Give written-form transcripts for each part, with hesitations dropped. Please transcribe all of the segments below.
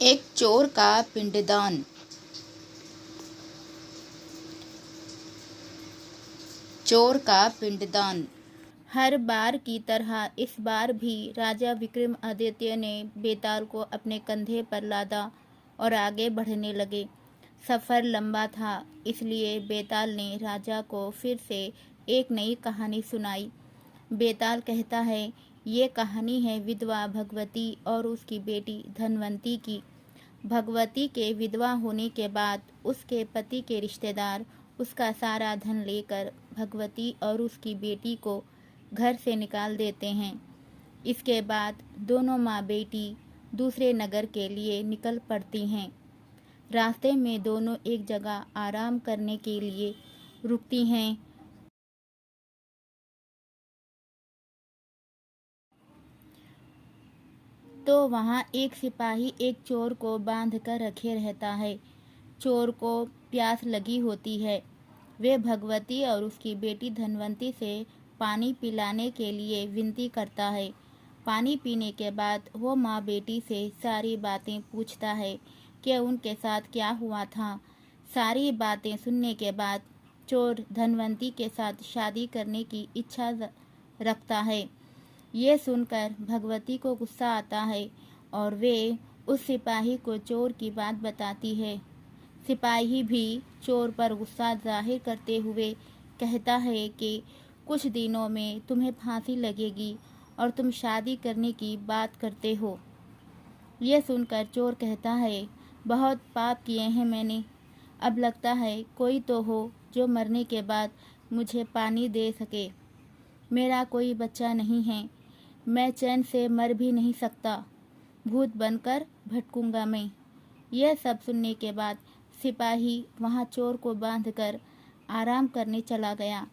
एक चोर का पिंडदान। चोर का पिंडदान। हर बार की तरह इस बार भी राजा विक्रमादित्य ने बेताल को अपने कंधे पर लादा और आगे बढ़ने लगे। सफ़र लंबा था, इसलिए बेताल ने राजा को फिर से एक नई कहानी सुनाई। बेताल कहता है, ये कहानी है विधवा भगवती और उसकी बेटी धनवंती की। भगवती के विधवा होने के बाद उसके पति के रिश्तेदार उसका सारा धन लेकर भगवती और उसकी बेटी को घर से निकाल देते हैं। इसके बाद दोनों माँ बेटी दूसरे नगर के लिए निकल पड़ती हैं। रास्ते में दोनों एक जगह आराम करने के लिए रुकती हैं। तो वहाँ एक सिपाही एक चोर को बांध कर रखे रहता है। चोर को प्यास लगी होती है। वे भगवती और उसकी बेटी धनवंती से पानी पिलाने के लिए विनती करता है। पानी पीने के बाद वो माँ बेटी से सारी बातें पूछता है कि उनके साथ क्या हुआ था। सारी बातें सुनने के बाद चोर धनवंती के साथ शादी करने की इच्छा रखता है। ये सुनकर भगवती को गुस्सा आता है और वे उस सिपाही को चोर की बात बताती है। सिपाही भी चोर पर गुस्सा जाहिर करते हुए कहता है कि कुछ दिनों में तुम्हें फांसी लगेगी और तुम शादी करने की बात करते हो। यह सुनकर चोर कहता है, बहुत पाप किए हैं मैंने। अब लगता है कोई तो हो जो मरने के बाद मुझे पानी दे सके। मेरा कोई बच्चा नहीं है, मैं चैन से मर भी नहीं सकता, भूत बनकर भटकूंगा मैं। यह सब सुनने के बाद सिपाही वहाँ चोर को बांधकर आराम करने चला गया।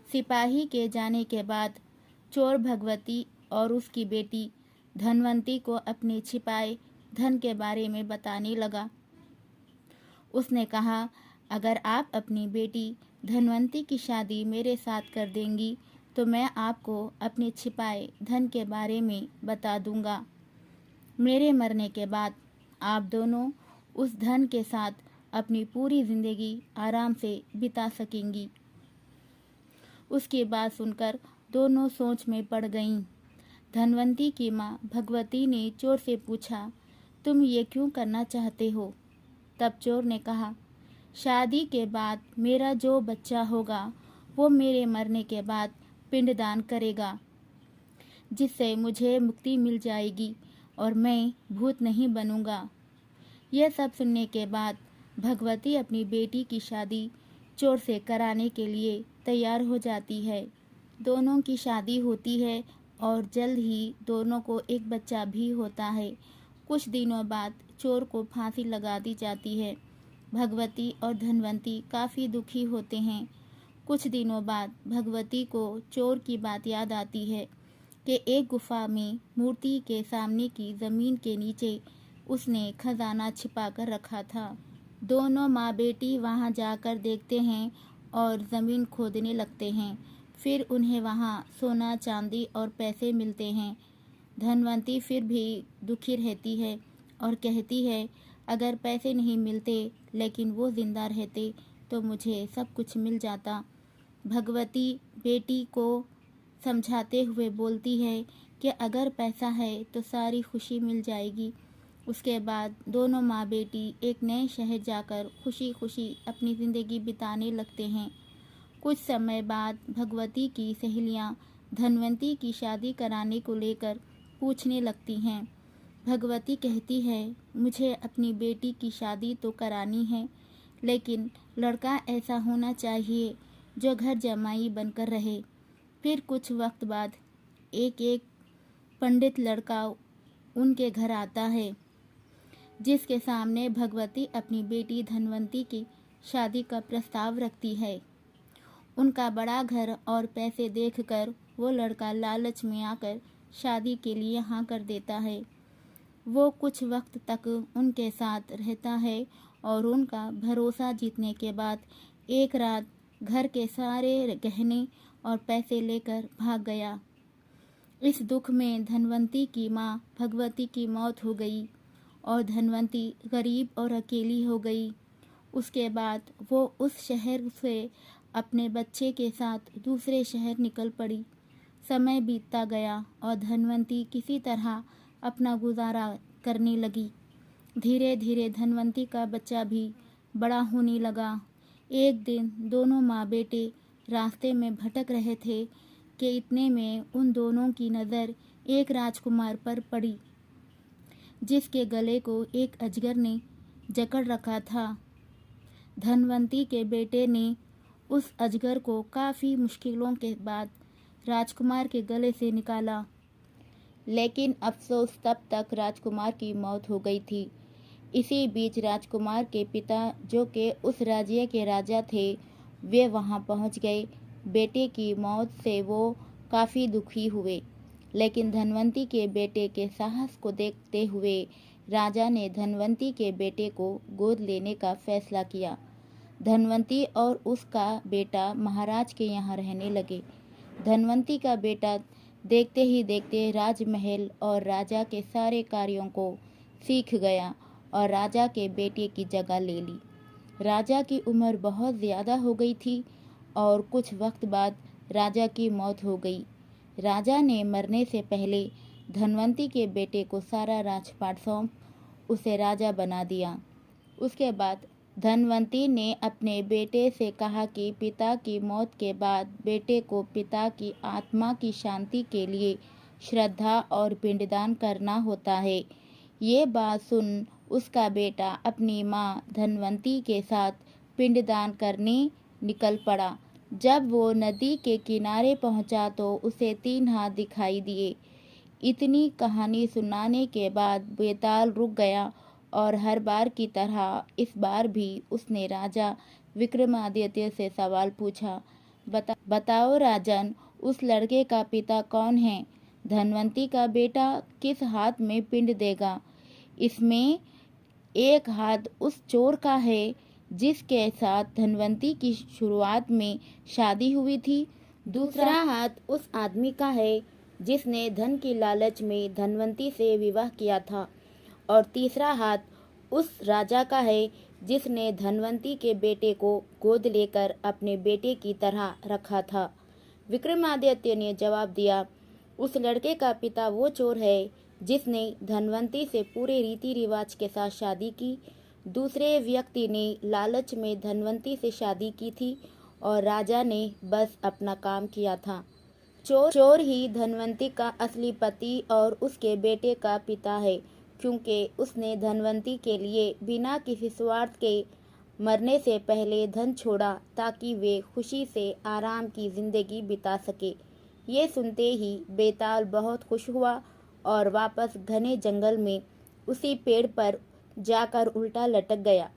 सिपाही के जाने के बाद चोर भगवती और उसकी बेटी धनवंती को अपने छिपाए धन के बारे में बताने लगा। उसने कहा, अगर आप अपनी बेटी धनवंती की शादी मेरे साथ कर देंगी तो मैं आपको अपने छिपाए धन के बारे में बता दूंगा। मेरे मरने के बाद आप दोनों उस धन के साथ अपनी पूरी जिंदगी आराम से बिता सकेंगी। उसकी बात सुनकर दोनों सोच में पड़ गईं। धनवंती की माँ भगवती ने चोर से पूछा, तुम ये क्यों करना चाहते हो? तब चोर ने कहा, शादी के बाद मेरा जो बच्चा होगा वो मेरे मरने के बाद पिंडदान करेगा, जिससे मुझे मुक्ति मिल जाएगी और मैं भूत नहीं बनूंगा। यह सब सुनने के बाद भगवती अपनी बेटी की शादी चोर से कराने के लिए तैयार हो जाती है। दोनों की शादी होती है और जल्द ही दोनों को एक बच्चा भी होता है। कुछ दिनों बाद चोर को फांसी लगा दी जाती है। भगवती और धनवंती काफ़ी दुखी होते हैं। कुछ दिनों बाद भगवती को चोर की बात याद आती है कि एक गुफा में मूर्ति के सामने की ज़मीन के नीचे उसने खजाना छिपा कर रखा था। दोनों माँ बेटी वहाँ जाकर देखते हैं और ज़मीन खोदने लगते हैं। फिर उन्हें वहाँ सोना, चांदी और पैसे मिलते हैं। धनवंती फिर भी दुखी रहती है और कहती है, अगर पैसे नहीं मिलते लेकिन वो जिंदा रहते तो मुझे सब कुछ मिल जाता। भगवती बेटी को समझाते हुए बोलती है कि अगर पैसा है तो सारी खुशी मिल जाएगी। उसके बाद दोनों माँ बेटी एक नए शहर जाकर खुशी खुशी अपनी ज़िंदगी बिताने लगते हैं। कुछ समय बाद भगवती की सहेलियाँ धनवंती की शादी कराने को लेकर पूछने लगती हैं। भगवती कहती है, मुझे अपनी बेटी की शादी तो करानी है, लेकिन लड़का ऐसा होना चाहिए जो घर जमाई बनकर रहे। फिर कुछ वक्त बाद एक पंडित लड़का उनके घर आता है, जिसके सामने भगवती अपनी बेटी धनवंती की शादी का प्रस्ताव रखती है। उनका बड़ा घर और पैसे देखकर वो लड़का लालच में आकर शादी के लिए हाँ कर देता है। वो कुछ वक्त तक उनके साथ रहता है और उनका भरोसा जीतने के बाद एक रात घर के सारे गहने और पैसे लेकर भाग गया। इस दुख में धनवंती की माँ भगवती की मौत हो गई और धनवंती गरीब और अकेली हो गई। उसके बाद वो उस शहर से अपने बच्चे के साथ दूसरे शहर निकल पड़ी। समय बीतता गया और धनवंती किसी तरह अपना गुजारा करने लगी। धीरे धीरे धनवंती का बच्चा भी बड़ा होने लगा। एक दिन दोनों माँ बेटे रास्ते में भटक रहे थे कि इतने में उन दोनों की नज़र एक राजकुमार पर पड़ी, जिसके गले को एक अजगर ने जकड़ रखा था। धनवंती के बेटे ने उस अजगर को काफ़ी मुश्किलों के बाद राजकुमार के गले से निकाला, लेकिन अफसोस तब तक राजकुमार की मौत हो गई थी। इसी बीच राजकुमार के पिता, जो कि उस राज्य के राजा थे, वे वहां पहुंच गए। बेटे की मौत से वो काफ़ी दुखी हुए, लेकिन धनवंती के बेटे के साहस को देखते हुए राजा ने धनवंती के बेटे को गोद लेने का फैसला किया। धनवंती और उसका बेटा महाराज के यहाँ रहने लगे। धनवंती का बेटा देखते ही देखते राजमहल और राजा के सारे कार्यों को सीख गया और राजा के बेटे की जगह ले ली। राजा की उम्र बहुत ज़्यादा हो गई थी और कुछ वक्त बाद राजा की मौत हो गई। राजा ने मरने से पहले धनवंती के बेटे को सारा राजपाट सौंप उसे राजा बना दिया। उसके बाद धनवंती ने अपने बेटे से कहा कि पिता की मौत के बाद बेटे को पिता की आत्मा की शांति के लिए श्रद्धा और पिंडदान करना होता है। ये बात सुन उसका बेटा अपनी माँ धनवंती के साथ पिंडदान करने निकल पड़ा। जब वो नदी के किनारे पहुंचा तो उसे 3 हाथ दिखाई दिए। इतनी कहानी सुनाने के बाद बेताल रुक गया और हर बार की तरह इस बार भी उसने राजा विक्रमादित्य से सवाल पूछा, बताओ राजन, उस लड़के का पिता कौन है? धनवंती का बेटा किस हाथ में पिंड देगा? इसमें एक हाथ उस चोर का है जिसके साथ धनवंती की शुरुआत में शादी हुई थी, दूसरा हाथ उस आदमी का है जिसने धन की लालच में धनवंती से विवाह किया था, और तीसरा हाथ उस राजा का है जिसने धनवंती के बेटे को गोद लेकर अपने बेटे की तरह रखा था। विक्रमादित्य ने जवाब दिया, उस लड़के का पिता वो चोर है जिसने धनवंती से पूरे रीति रिवाज के साथ शादी की। दूसरे व्यक्ति ने लालच में धनवंती से शादी की थी और राजा ने बस अपना काम किया था। चोर ही धनवंती का असली पति और उसके बेटे का पिता है, क्योंकि उसने धनवंती के लिए बिना किसी स्वार्थ के मरने से पहले धन छोड़ा ताकि वे खुशी से आराम की जिंदगी बिता सके। ये सुनते ही बेताल बहुत खुश हुआ और वापस घने जंगल में उसी पेड़ पर जाकर उल्टा लटक गया।